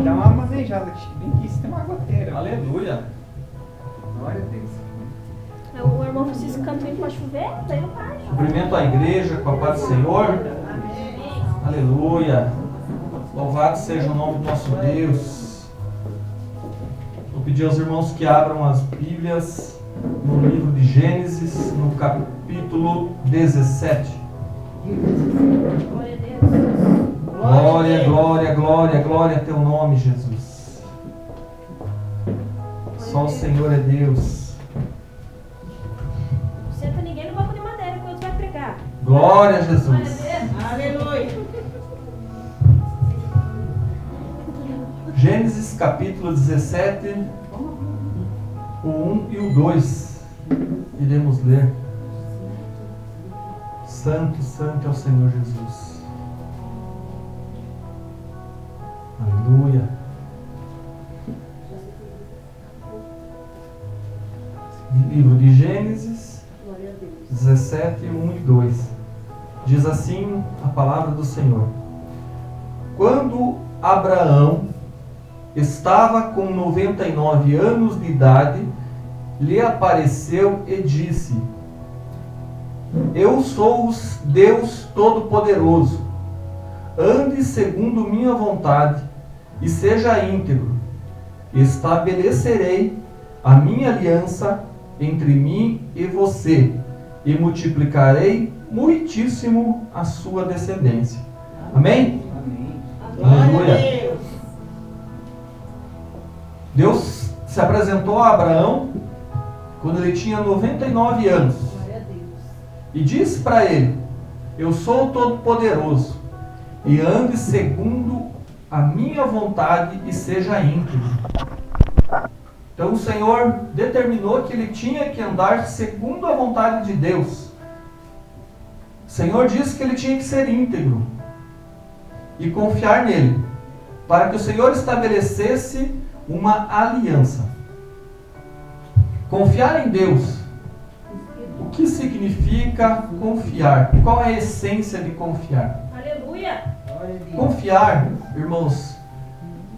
Dá uma manejada, bem que isso tem uma goteira. Aleluia. Glória a Deus. O irmão Francisco cantou para chover, daí não faz. Cumprimento a igreja com a paz do Senhor. Aleluia. Louvado seja o nome do nosso Deus. Vou pedir aos irmãos que abram as Bíblias no livro de Gênesis, no capítulo 17. Glória a Deus. Glória, glória, glória, glória a teu nome, Jesus. Só o Senhor é Deus. Não senta ninguém no banco de madeira quando vai pregar. Glória a Jesus. Aleluia. Gênesis capítulo 17, o 1 e o 2. Iremos ler. Santo, santo é o Senhor Jesus. Aleluia. Livro de Gênesis 17, 1 e 2. Diz assim a palavra do Senhor. Quando Abraão estava com 99 anos de idade, lhe apareceu e disse: Eu sou o Deus Todo-Poderoso. Ande segundo minha vontade e seja íntegro. Estabelecerei a minha aliança entre mim e você e multiplicarei muitíssimo a sua descendência. Amém? Amém. Aleluia. Deus se apresentou a Abraão quando ele tinha 99 anos e disse para ele: Eu sou o Todo-Poderoso e ande segundo a minha vontade e seja íntegro. Então o Senhor determinou que ele tinha que andar segundo a vontade de Deus. O Senhor disse que ele tinha que ser íntegro e confiar nele, para que o Senhor estabelecesse uma aliança. Confiar em Deus. O que significa confiar? Qual é a essência de confiar? Aleluia. Confiar, irmãos,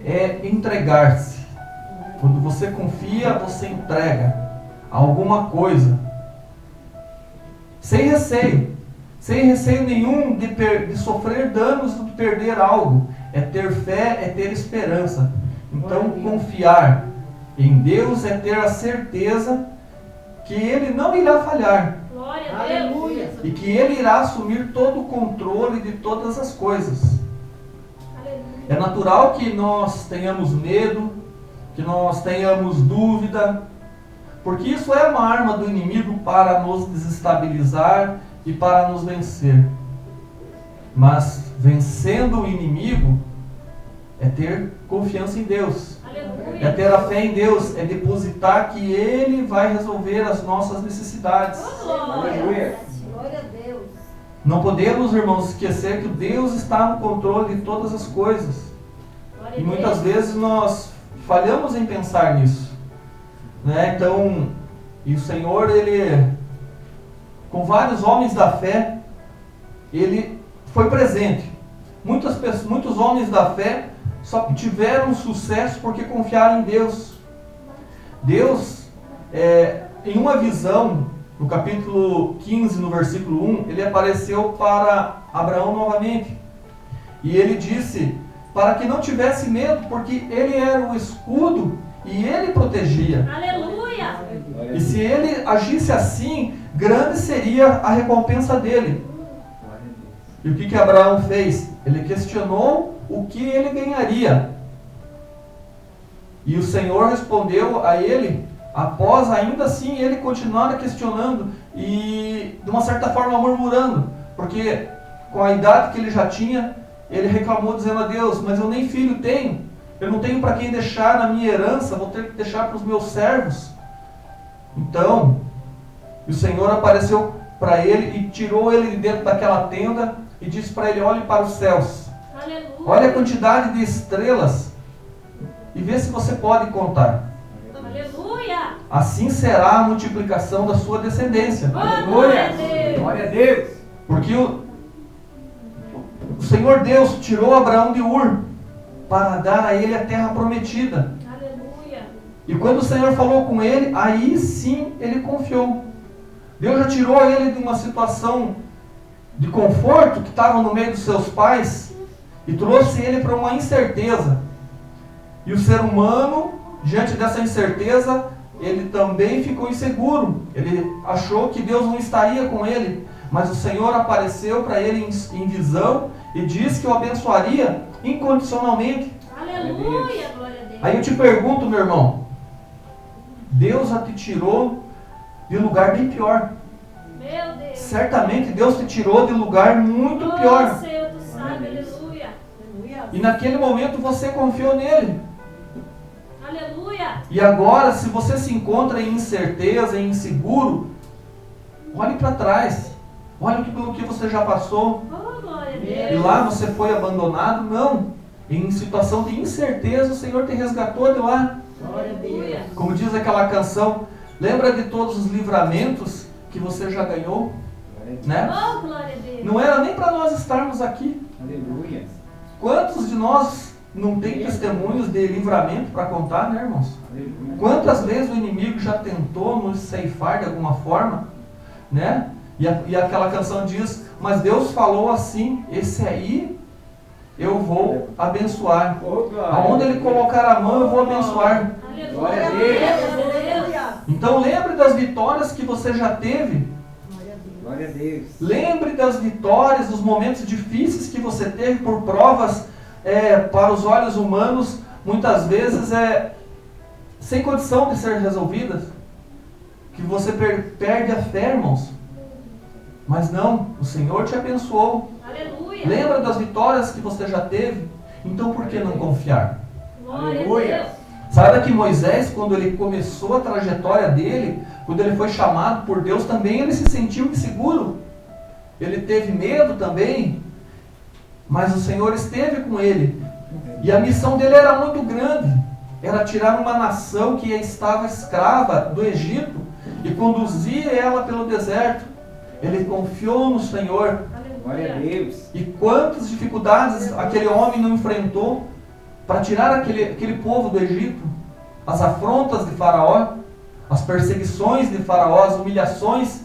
é entregar-se. Quando você confia, você entrega alguma coisa. Sem receio. Sem receio nenhum de sofrer danos, de perder algo. É ter fé, é ter esperança. Então, confiar em Deus é ter a certeza que Ele não irá falhar. Glória a Deus. E que Ele irá assumir todo o controle de todas as coisas. Aleluia. É natural que nós tenhamos medo, que nós tenhamos dúvida, porque isso é uma arma do inimigo para nos desestabilizar e para nos vencer. Mas vencendo o inimigo é ter confiança em Deus. Aleluia. É ter a fé em Deus, é depositar que Ele vai resolver as nossas necessidades. Glória. Glória a Deus. Não podemos, irmãos, esquecer que Deus está no controle de todas as coisas. Glória E a muitas Deus. vezes nós falhamos em pensar nisso, né? Então, e o Senhor, Ele, com vários homens da fé, Ele foi presente. Muitos homens da fé só tiveram sucesso porque confiaram em Deus. Deus, em uma visão, no capítulo 15, no versículo 1, Ele apareceu para Abraão novamente. E Ele disse para que não tivesse medo, porque Ele era o escudo e Ele protegia. Aleluia. E se Ele agisse assim, grande seria a recompensa dele. E o que Abraão fez? Ele questionou o que ele ganharia. E o Senhor respondeu a ele, após ainda assim ele continuar questionando e de uma certa forma murmurando, porque com a idade que ele já tinha, ele reclamou dizendo a Deus: mas eu nem filho tenho, eu não tenho para quem deixar na minha herança, vou ter que deixar para os meus servos. Então, o Senhor apareceu para ele e tirou ele de dentro daquela tenda e disse para ele: olhe para os céus, Aleluia. olhe a quantidade de estrelas e vê se você pode contar. Aleluia. Assim será a multiplicação da sua descendência. Glória a Deus. Glória a Deus. Porque o Senhor Deus tirou Abraão de Ur para dar a ele a terra prometida. Aleluia. E quando o Senhor falou com ele, aí sim ele confiou. Deus já tirou ele de uma situação de conforto que estava no meio dos seus pais e trouxe ele para uma incerteza. E o ser humano, diante dessa incerteza, ele também ficou inseguro. Ele achou que Deus não estaria com ele, mas o Senhor apareceu para ele em visão e disse que o abençoaria incondicionalmente. Aleluia, glória a Deus. Aí eu te pergunto, meu irmão, Deus já te tirou de lugar bem pior. Meu Deus. Certamente Deus te tirou de lugar muito Oh, pior. Senhor, tu sabe, aleluia. E naquele momento você confiou nele. Aleluia. E agora, se você se encontra em incerteza, em inseguro, olhe para trás. Olhe pelo que você já passou. Oh, glória a E Deus. lá você foi abandonado? Não. Em situação de incerteza, o Senhor te resgatou de lá. Aleluia. Como diz aquela canção, lembra de todos os livramentos que você já ganhou? Né? Oh, glória a Deus. Não era nem para nós estarmos aqui. Aleluia. Quantos de nós não tem testemunhos de livramento para contar, né, irmãos? Aleluia. Quantas vezes o inimigo já tentou nos ceifar de alguma forma, né? E aquela canção diz, mas Deus falou assim, esse aí eu vou abençoar. Oh, glória. Aonde ele colocar a mão eu vou abençoar. Aleluia. Glória a Deus. Então lembre das vitórias que você já teve. Glória a Deus. Lembre das vitórias, dos momentos difíceis que você teve por provas para os olhos humanos, muitas vezes sem condição de ser resolvidas. Que você perde a fé, irmãos. Mas não, o Senhor te abençoou. Aleluia. Lembra das vitórias que você já teve? Então por que não confiar? Glória a Aleluia. Deus. Sabe que Moisés, quando ele começou a trajetória dele, quando ele foi chamado por Deus, também ele se sentiu inseguro. Ele teve medo também, mas o Senhor esteve com ele. E a missão dele era muito grande. Era tirar uma nação que estava escrava do Egito e conduzir ela pelo deserto. Ele confiou no Senhor. Glória a Aleluia. Deus. E quantas dificuldades aquele homem não enfrentou para tirar aquele povo do Egito? As afrontas de Faraó, as perseguições de Faraó, as humilhações.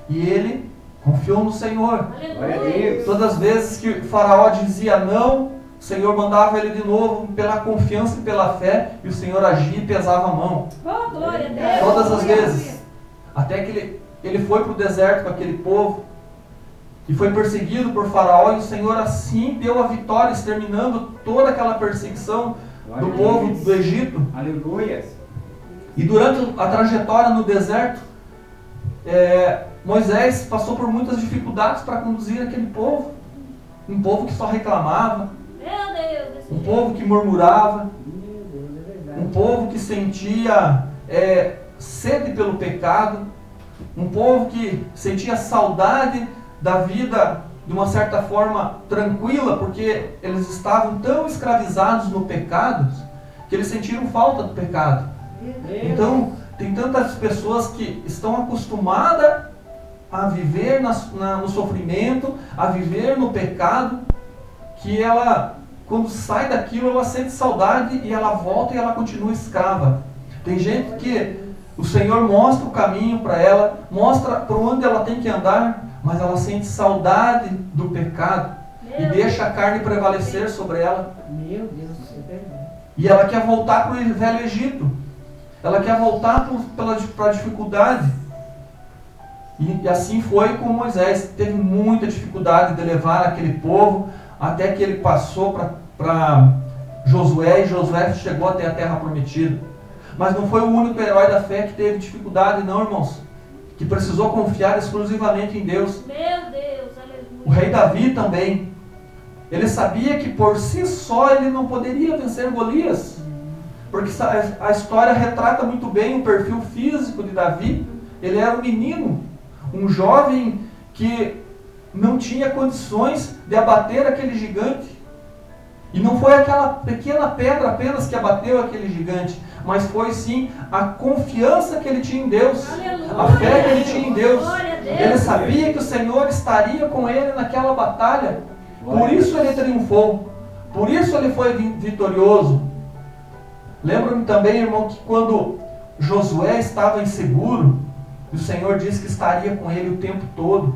E ele confiou no Senhor. Glória a Aleluia. Deus. Todas as vezes que Faraó dizia não, o Senhor mandava ele de novo pela confiança e pela fé, e o Senhor agia e pesava a mão. Oh, glória a Deus. Todas as vezes. Até que ele foi para o deserto com aquele povo e foi perseguido por Faraó, e o Senhor assim deu a vitória, exterminando toda aquela perseguição Glória do a povo Deus. do Egito. Aleluia. E durante a trajetória no deserto, Moisés passou por muitas dificuldades para conduzir aquele povo. Um povo que só reclamava, Meu Deus. Desse um jeito. povo que murmurava, Meu Deus, é verdade. um povo que sentia sede pelo pecado, um povo que sentia saudade da vida de uma certa forma tranquila, porque eles estavam tão escravizados no pecado que eles sentiram falta do pecado. Então, tem tantas pessoas que estão acostumadas a viver no sofrimento, a viver no pecado, que ela, quando sai daquilo, ela sente saudade e ela volta e ela continua escrava. Tem gente que o Senhor mostra o caminho para ela, mostra por onde ela tem que andar, mas ela sente saudade do pecado e Meu deixa a carne prevalecer sobre ela. Meu Deus, isso é verdade. E ela quer voltar para o velho Egito. Ela quer voltar para a dificuldade. E assim foi com Moisés. Teve muita dificuldade de levar aquele povo, até que ele passou para Josué, e Josué chegou até a terra prometida. Mas não foi o único herói da fé que teve dificuldade, não, irmãos. Que precisou confiar exclusivamente em Deus. Meu Deus, aleluia. O rei Davi também. Ele sabia que por si só ele não poderia vencer Golias. Porque a história retrata muito bem o perfil físico de Davi. Ele era um menino, um jovem que não tinha condições de abater aquele gigante. E não foi aquela pequena pedra apenas que abateu aquele gigante, mas foi sim a confiança que ele tinha em Deus, Aleluia. a fé que ele tinha em Deus. Glória a Deus. Ele sabia que o Senhor estaria com ele naquela batalha. Por isso ele triunfou. Por isso ele foi vitorioso. Lembro-me também, irmão, que quando Josué estava inseguro, o Senhor disse que estaria com ele o tempo todo,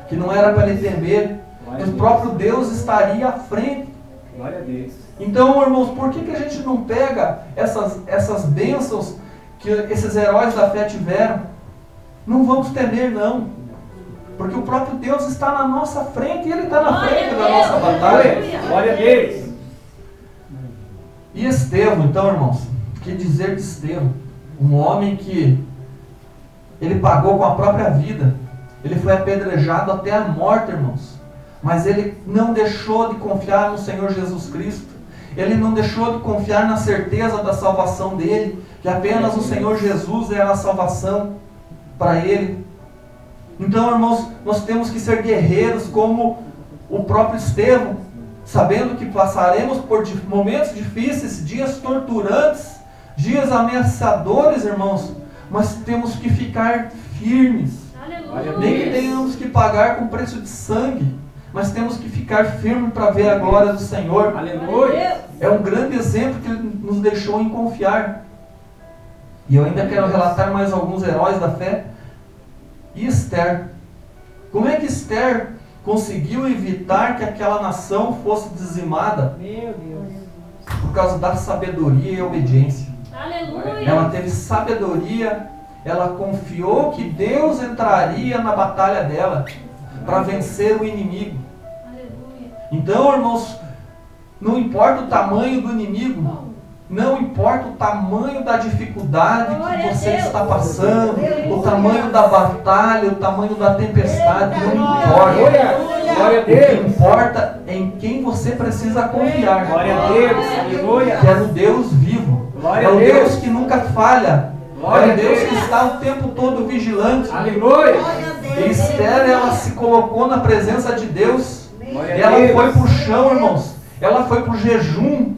que não era para ele temer, que o próprio Deus estaria à frente. Glória a Deus. Então, irmãos, por que a gente não pega essas bênçãos que esses heróis da fé tiveram? Não vamos temer, não. Porque o próprio Deus está na nossa frente e Ele está na frente da nossa batalha. Glória a Deus. E Estevão, então, irmãos, que dizer de Estevão? Um homem que ele pagou com a própria vida. Ele foi apedrejado até a morte, irmãos. Mas ele não deixou de confiar no Senhor Jesus Cristo. Ele não deixou de confiar na certeza da salvação dele, que apenas o Senhor Jesus é a salvação para ele. Então, irmãos, nós temos que ser guerreiros como o próprio Estevão, sabendo que passaremos por momentos difíceis, dias torturantes, dias ameaçadores, irmãos, mas temos que ficar firmes. Aleluia. Nem que tenhamos que pagar com preço de sangue, mas temos que ficar firmes para ver a glória do Senhor. Aleluia. É um grande exemplo que Ele nos deixou em confiar. E eu ainda quero relatar mais alguns heróis da fé. E Esther. Como é que Esther conseguiu evitar que aquela nação fosse dizimada? Meu Deus. Por causa da sabedoria e obediência. Aleluia. Ela teve sabedoria, ela confiou que Deus entraria na batalha dela para vencer o inimigo. Aleluia. Então, irmãos, não importa o tamanho do inimigo, não importa o tamanho da dificuldade que você está passando, o tamanho da batalha, o tamanho da tempestade, não importa. Glória a O que Deus. importa é em quem você precisa confiar. Glória a Deus. Aleluia. Que é no Deus vivo. Glória É o a Deus. Deus que nunca falha. Glória É a o Deus Deus. que está o tempo todo vigilante. Aleluia. E Esther, ela se colocou na presença de Deus. Glória a Ela Deus. foi para o chão, irmãos. Ela foi para o jejum.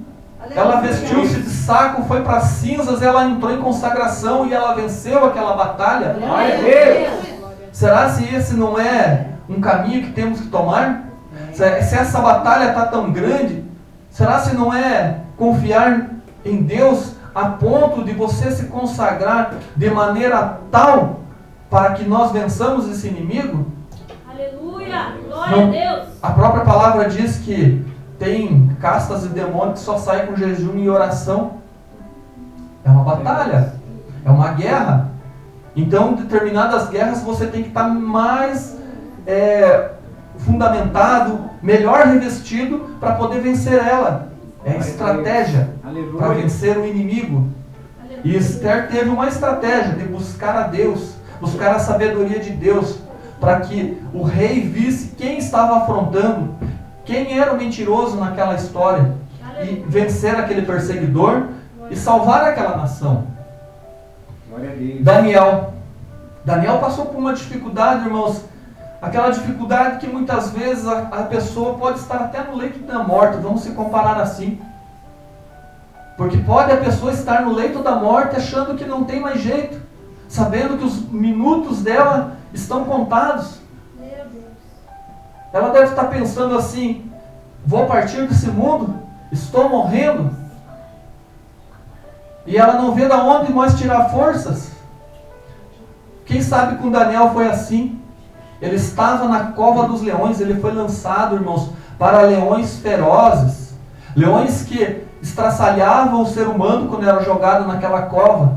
Ela vestiu-se de saco, foi para cinzas. Ela entrou em consagração e ela venceu aquela batalha. Glória a Deus. Será se esse não é um caminho que temos que tomar? Se essa batalha está tão grande, será se não é confiar em Deus a ponto de você se consagrar de maneira tal para que nós vençamos esse inimigo? Aleluia. Glória Não. a Deus. A própria palavra diz que tem castas e demônios que só saem com jejum e oração. É uma batalha, é uma guerra. Então, determinadas guerras você tem que estar mais fundamentado, melhor revestido para poder vencer ela. É estratégia para Aleluia. vencer o inimigo. E Esther teve uma estratégia de buscar a Deus, buscar a sabedoria de Deus, para que o rei visse quem estava afrontando, quem era o mentiroso naquela história, e vencer aquele perseguidor e salvar aquela nação. Glória a Deus. Daniel passou por uma dificuldade, irmãos, aquela dificuldade que muitas vezes a pessoa pode estar até no leito da morte, vamos se comparar assim. Porque pode a pessoa estar no leito da morte achando que não tem mais jeito, sabendo que os minutos dela estão contados. Ela deve estar pensando assim: vou partir desse mundo, estou morrendo. E ela não vê de onde mais tirar forças. Quem sabe com Daniel foi assim. Ele estava na cova dos leões, ele foi lançado, irmãos, para leões ferozes. Leões que estraçalhavam o ser humano quando era jogado naquela cova.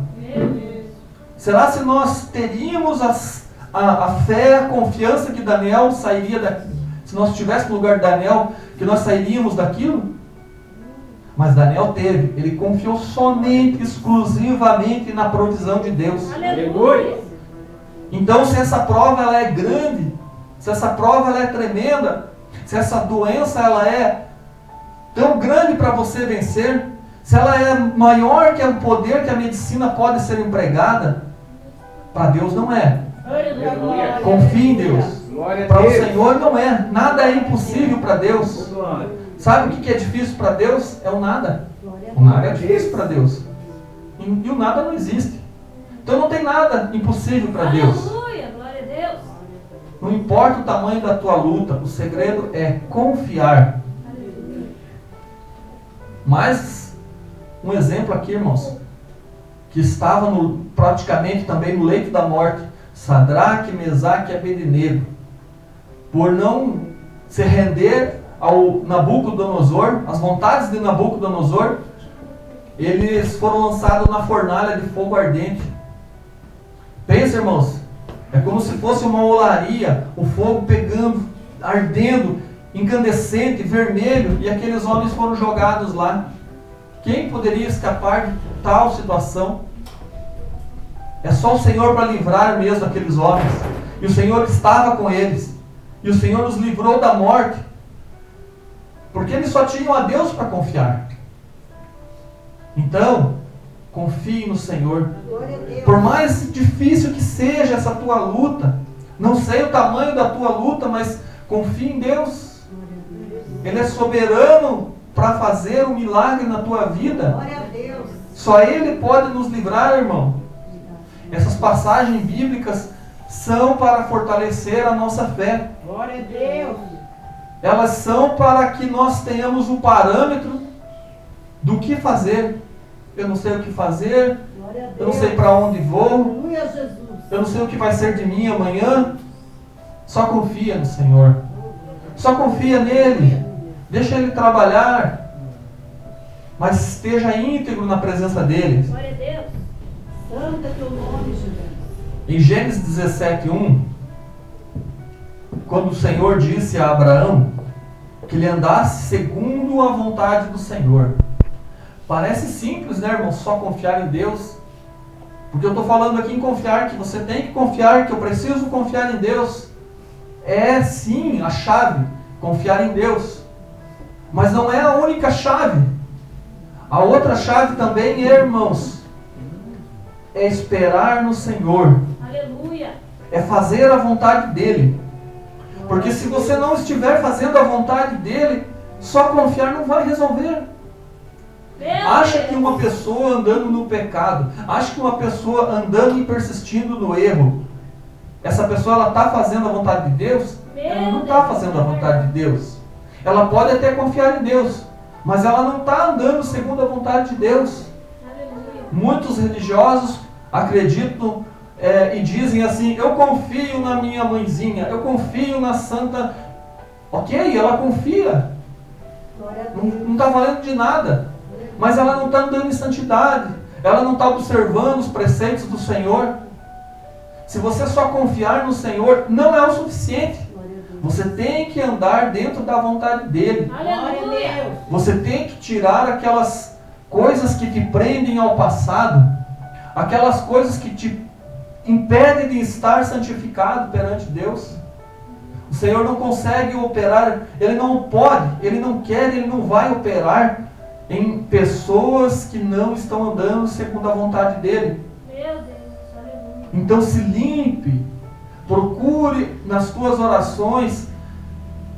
Será se nós teríamos a fé, a confiança que Daniel sairia daqui? Se nós estivéssemos no lugar de Daniel, que nós sairíamos daquilo? Mas Daniel teve, ele confiou somente, exclusivamente na provisão de Deus. Aleluia. Então, se essa prova ela é grande, se essa prova ela é tremenda, se essa doença ela é tão grande para você vencer, se ela é maior que o poder que a medicina pode ser empregada, para Deus não é. Aleluia. Confie em Deus. Glória a Para o Deus. Senhor não é. Nada é impossível para Deus. Glória. Sabe o que é difícil para Deus? É o nada. O nada é difícil para Deus. E o nada não existe. Então não tem nada impossível para Deus. Aleluia. Glória a Deus. Não importa o tamanho da tua luta, o segredo é confiar. Mais um exemplo aqui, irmãos, que estava praticamente também no leito da morte, Sadraque, Mesaque e Abednego, por não se render ao Nabucodonosor, às vontades de Nabucodonosor, eles foram lançados na fornalha de fogo ardente. Pensa, irmãos, é como se fosse uma olaria, o fogo pegando, ardendo, incandescente, vermelho, e aqueles homens foram jogados lá. Quem poderia escapar de tal situação? É só o Senhor para livrar mesmo aqueles homens. E o Senhor estava com eles. E o Senhor os livrou da morte. Porque eles só tinham a Deus para confiar. Então, confie no Senhor. Por mais difícil que seja essa tua luta, não sei o tamanho da tua luta, mas confie em Deus. Ele é soberano para fazer um milagre na tua vida. Só Ele pode nos livrar, irmão. Essas passagens bíblicas são para fortalecer a nossa fé. Glória a Deus. Elas são para que nós tenhamos o parâmetro do que fazer. Eu não sei o que fazer, eu não sei para onde vou, Aleluia, Jesus. eu não sei o que vai ser de mim amanhã. Só confia no Senhor. Só confia nele. Deixa Ele trabalhar. Mas esteja íntegro na presença dele. Glória a Deus. Santo é teu nome, Jesus. Em Gênesis 17:1, quando o Senhor disse a Abraão que ele andasse segundo a vontade do Senhor. Parece simples, né, irmão? Só confiar em Deus. Porque eu estou falando aqui em confiar, que você tem que confiar, que eu preciso confiar em Deus. É sim a chave, confiar em Deus. Mas não é a única chave. A outra chave também, irmãos, é esperar no Senhor. Aleluia. É fazer a vontade dEle. Porque se você não estiver fazendo a vontade dEle, só confiar não vai resolver. Acha que uma pessoa andando no pecado, acha que uma pessoa andando e persistindo no erro, essa pessoa ela está fazendo a vontade de Deus? Ela não está fazendo a vontade de Deus. Ela pode até confiar em Deus, mas ela não está andando segundo a vontade de Deus. Aleluia. Muitos religiosos acreditam e dizem assim: eu confio na minha mãezinha, eu confio na santa. Ok, ela confia, Glória a não Deus. está valendo de nada, mas ela não está andando em santidade, ela não está observando os preceitos do Senhor. Se você só confiar no Senhor, não é o suficiente. Glória a Deus. Você tem que andar dentro da vontade dEle. Glória a Aleluia. Deus. Você tem que tirar aquelas coisas que te prendem ao passado, aquelas coisas que te impedem de estar santificado perante Deus. O Senhor não consegue operar, Ele não pode, Ele não quer, Ele não vai operar em pessoas que não estão andando segundo a vontade dEle. Meu Deus. Aleluia. Então se limpe, procure nas tuas orações,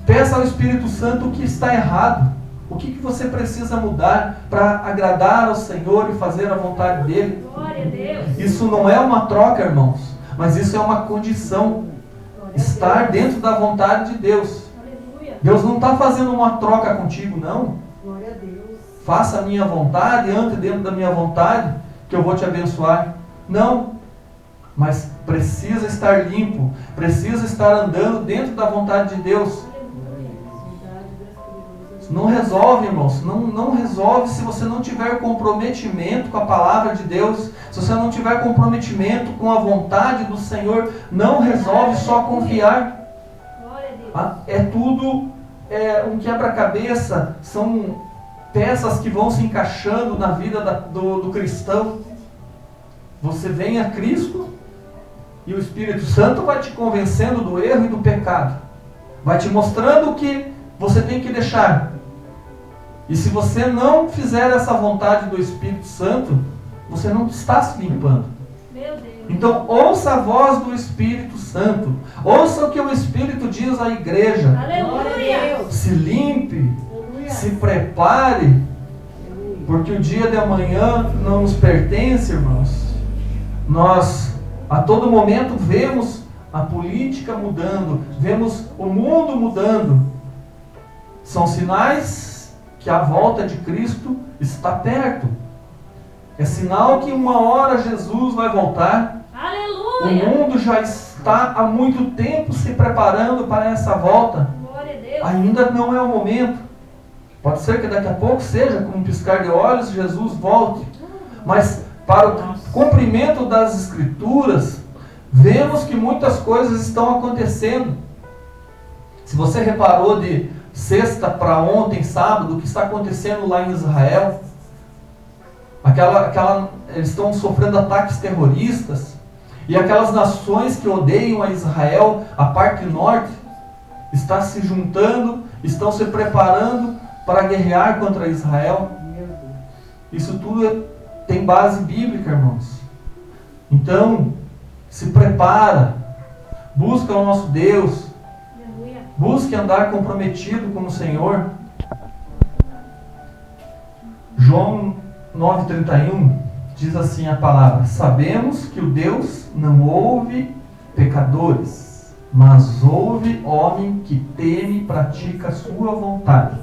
peça ao Espírito Santo o que está errado, o que você precisa mudar para agradar ao Senhor e fazer a vontade dEle. Glória a Deus. Isso não é uma troca, irmãos, mas isso é uma condição, estar dentro da vontade de Deus. Aleluia. Deus não está fazendo uma troca contigo, não. Glória a Deus. Faça a minha vontade, ande dentro da minha vontade, que eu vou te abençoar. Não. Mas precisa estar limpo, precisa estar andando dentro da vontade de Deus. Não resolve, irmãos, não resolve se você não tiver comprometimento com a palavra de Deus, se você não tiver comprometimento com a vontade do Senhor, não resolve só confiar. Glória a Deus. É tudo um quebra-cabeça, são peças que vão se encaixando na vida do cristão. Você vem a Cristo e o Espírito Santo vai te convencendo do erro e do pecado, vai te mostrando o que você tem que deixar. E se você não fizer essa vontade do Espírito Santo, você não está se limpando. Meu Deus. Então ouça a voz do Espírito Santo, ouça o que o Espírito diz à igreja. Glória a Aleluia. Deus. Se limpe, Aleluia. se prepare, porque o dia de amanhã não nos pertence, irmãos. Nós a todo momento vemos a política mudando, vemos o mundo mudando. São sinais que a volta de Cristo está perto. É sinal que uma hora Jesus vai voltar. O Aleluia! mundo já está há muito tempo se preparando para essa volta. Glória a Deus! Ainda não é o momento. Pode ser que daqui a pouco seja, com um piscar de olhos, Jesus volte. Mas para o cumprimento das Escrituras, vemos que muitas coisas estão acontecendo. Se você reparou de sexta para ontem, sábado, o que está acontecendo lá em Israel, eles estão sofrendo ataques terroristas, e aquelas nações que odeiam a Israel, a parte norte, está se juntando, estão se preparando para guerrear contra Israel. Isso tudo tem base bíblica, irmãos. Então, se prepara, busca o nosso Deus, Aleluia! busque andar comprometido com o Senhor. João 9,31 diz assim a palavra: sabemos que o Deus não ouve pecadores, mas ouve homem que teme e pratica a sua vontade.